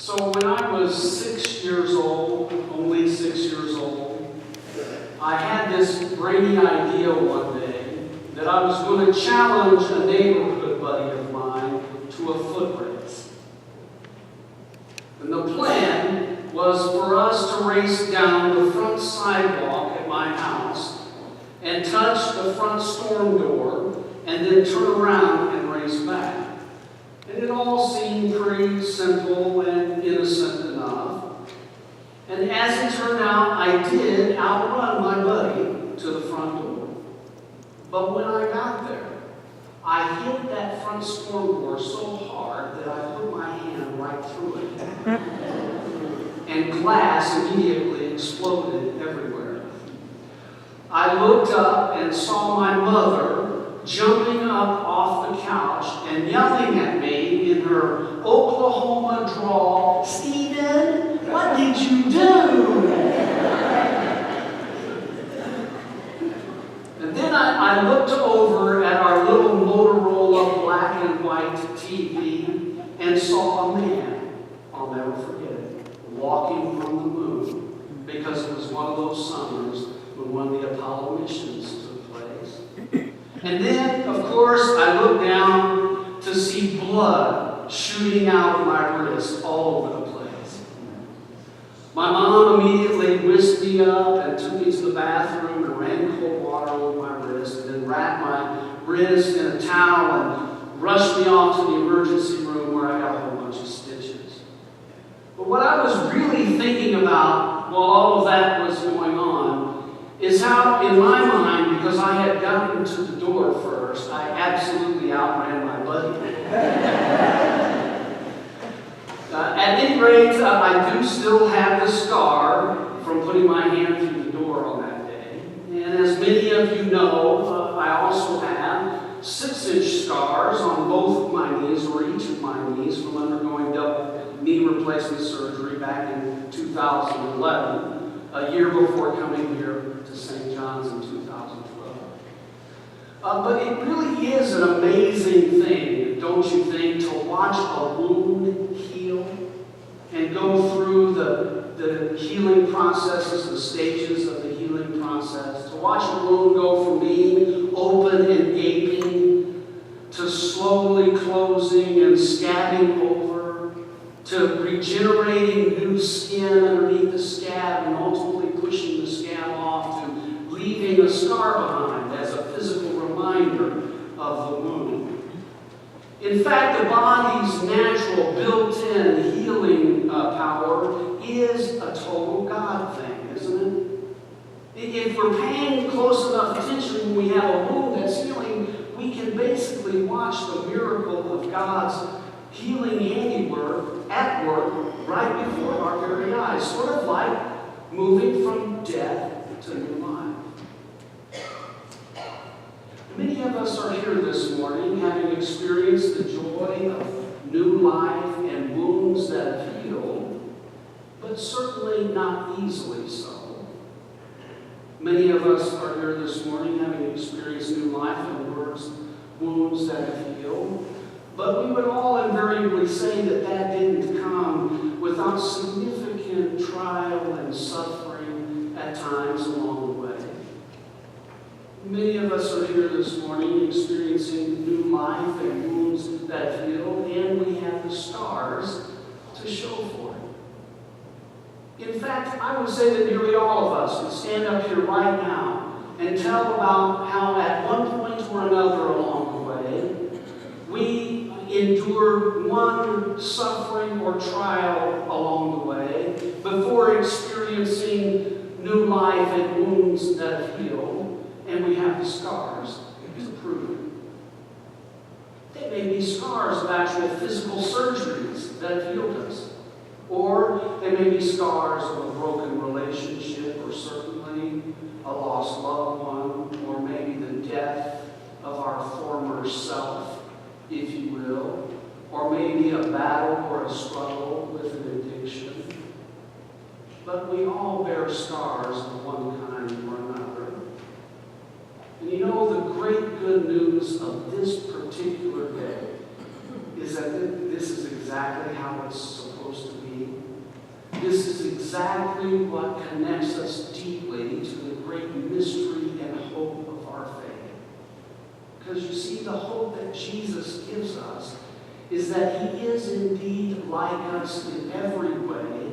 So when I was 6 years old, only 6 years old, I had this brainy idea one day that I was going to challenge a neighborhood buddy of mine to a foot race. And the plan was for us to race down the front sidewalk at my house and touch the front storm door and then turn around and race back. And it all seemed pretty simple and innocent enough. And as it turned out, I did outrun my buddy to the front door. But when I got there, I hit that front storm door so hard that I put my hand right through it. And glass immediately exploded everywhere. I looked up and saw my mother jumping up off the couch and yelling at me in her Oklahoma drawl, "Stephen, what did you do?" And then I looked over at our little Motorola black and white TV and saw a man, I'll never forget it, walking from the moon, because it was one of those summers when one of the Apollo missions took place. And then, of course, I looked down to see blood shooting out of my wrist all over the place. My mom immediately whisked me up and took me to the bathroom and ran cold water over my wrist and then wrapped my wrist in a towel and rushed me off to the emergency room where I got a whole bunch of stitches. But what I was really thinking about while all of that was going on is how, in my mind, because I had gotten to the door first, I absolutely outran my buddy. At any rate, I do still have the scar from putting my hand through the door on that day. And as many of you know, I also have 6-inch scars on both of my knees, or each of my knees, from undergoing double knee replacement surgery back in 2011, a year before coming here to St. John's in 2012. But it really is an amazing thing, don't you think, to watch a wound heal and go through the healing processes, the stages of the healing process, to watch a wound go from being open and gaping to slowly closing and scabbing over, to regenerating new skin underneath the scab and ultimately pushing the scab off, to leaving a scar behind as a physical reminder of the wound. In fact, the body's natural built-in healing power is a total God thing, isn't it? If we're paying close enough attention when we have a wound that's healing, we can basically watch the miracle of God's healing handiwork at work right before our very eyes, sort of like moving from death to new life. Many of us are here this morning having experienced the joy of new life and wounds that have healed, but certainly not easily so. Many of us are here this morning having experienced new life and wounds that have healed, but we would all invariably say that that didn't come without significant trial and suffering at times along the way. Many of us are here this morning experiencing new life and wounds that have healed, and we have the scars to show for it. In fact, I would say that nearly all of us would stand up here right now and tell about how at one point or another along the way, we endured one suffering or trial along the way before experiencing new life and wounds that have healed. And we have the scars to prove it. They may be scars of actual physical surgeries that have healed us. Or they may be scars of a broken relationship, or certainly a lost loved one, or maybe the death of our former self, if you will, or maybe a battle or a struggle with an addiction. But we all bear scars of one kind or another. And you know, the great good news of this particular day is that this is exactly how it's supposed to be This is exactly what connects us deeply to the great mystery and hope of our faith. Because you see, the hope that Jesus gives us is that he is indeed like us in every way,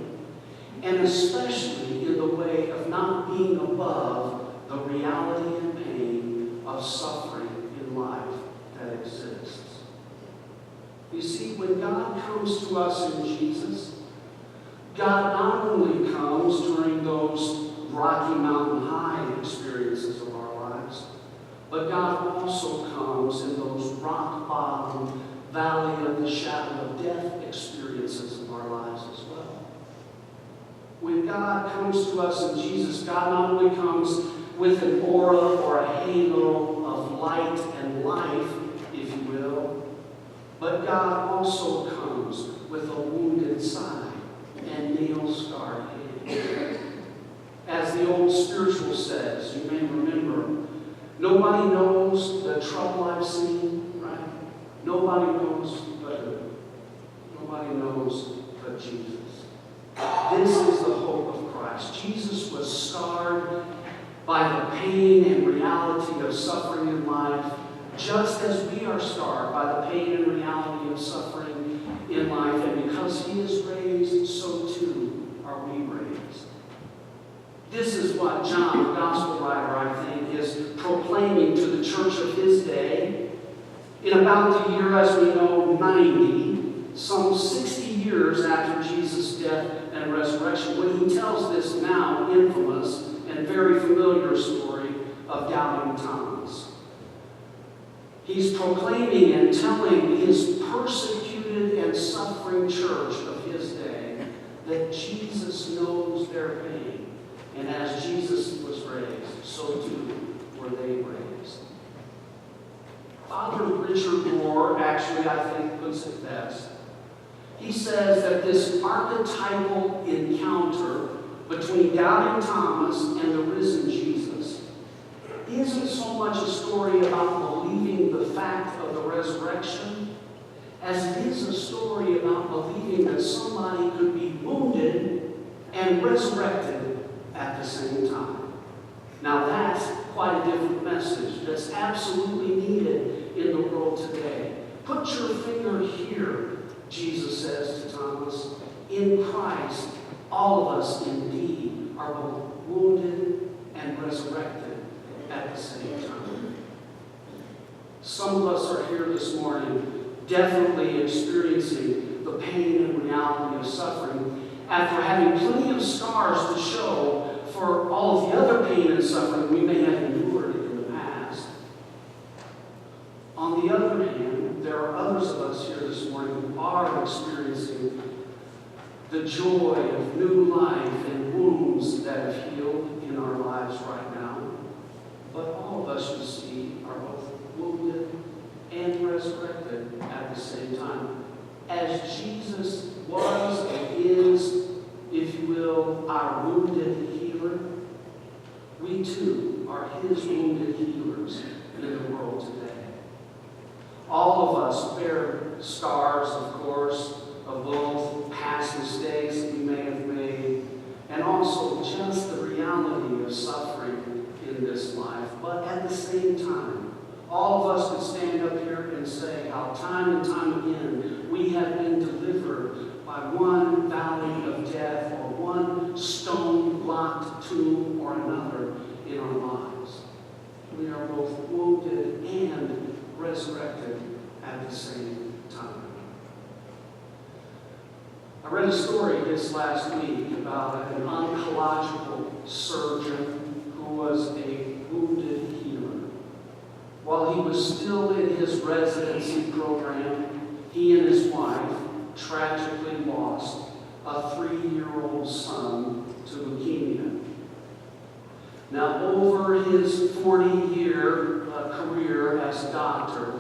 and especially in the way of not being above the reality and pain of suffering in life that exists. You see, when God comes to us in Jesus, God not only comes during those Rocky Mountain High experiences of our lives, but God also comes in those rock bottom, valley of the shadow of death experiences of our lives as well. When God comes to us in Jesus, God not only comes with an aura or a halo of light and life, if you will, but God also comes with a wounded side and nail-scarred hand. As the old spiritual says, you may remember, nobody knows the trouble I've seen, right? Nobody knows but Jesus. This is the hope of Christ. Jesus was scarred by the pain and reality of suffering in life, just as we are scarred by the pain and reality of suffering in life. And because he is raised, so too are we raised. This is what John, the gospel writer, I think, is proclaiming to the church of his day. In about the year, as we know, 90, some 60 years after Jesus' death and resurrection, when he tells this now infamous and very familiar story of doubting Thomas. He's proclaiming and telling his persecuted and suffering church of his day that Jesus knows their pain. And as Jesus was raised, so too were they raised. Father Richard Rohr actually, I think, puts it best. He says that this archetypal encounter between doubting Thomas and the risen Jesus isn't so much a story about believing the fact of the resurrection as it is a story about believing that somebody could be wounded and resurrected at the same time. Now that's quite a different message that's absolutely needed in the world today. Put your finger here, Jesus says to Thomas. In Christ, all of us indeed are both wounded and resurrected at the same time. Some of us are here this morning definitely experiencing the pain and reality of suffering after having plenty of scars to show for all of the other pain and suffering we may have endured in the past. On the other hand, there are others of us here this morning who are experiencing the joy of new life and wounds that have healed in our lives right now. But all of us, you see, are both wounded and resurrected at the same time. As Jesus was and is, if you will, our wounded healer, we too are his wounded healers in the world today. All of us bear scars, of course, of both past mistakes that we may have made, and also just the reality of suffering in this life. But at the same time, all of us could stand up here and say how time and time again we have been delivered by one valley of death or one stone-blocked tomb or another in our lives. We are both wounded and resurrected at the same time. I read a story this last week about an oncological surgeon who was a wounded healer. While he was still in his residency program, he and his wife tragically lost a 3-year-old son to leukemia. Now, over his 40-year career as a doctor,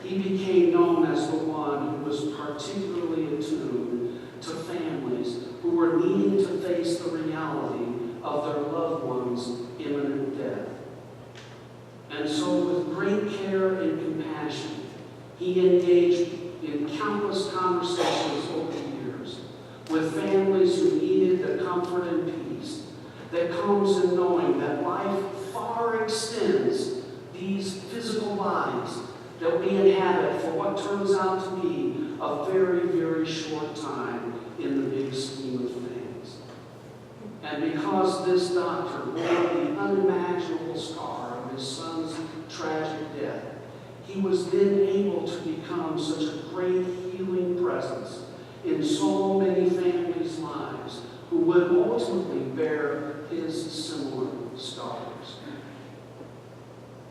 he became known as the one who was particularly attuned to families who were needing to face the reality of their loved ones' imminent death. And so, with great care and compassion, he engaged in countless conversations over the years with families who needed comfort and peace that comes in knowing that life far extends these physical bodies that we inhabit for what turns out to be a very, very short time in the big scheme of things. And because this doctor bore the unimaginable scar of his son's tragic death, he was then able to become such a great healing presence in so many families' lives who would ultimately bear his similar scars.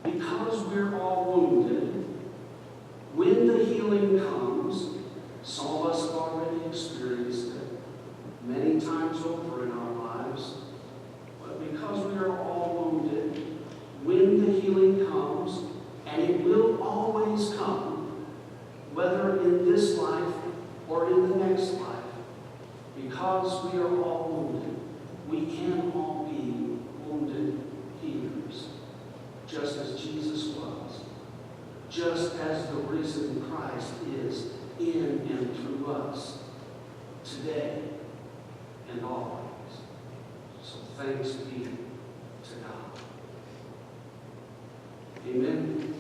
Because we're all wounded, when the healing comes, some of us have already experienced it many times over in our lives, but because we are all wounded, when the healing comes, and it will always come, whether in this life or in the next life, because we are all wounded, we can all be wounded healers, just as Jesus was, just as the risen Christ is in and through us today and always. So thanks be to God. Amen.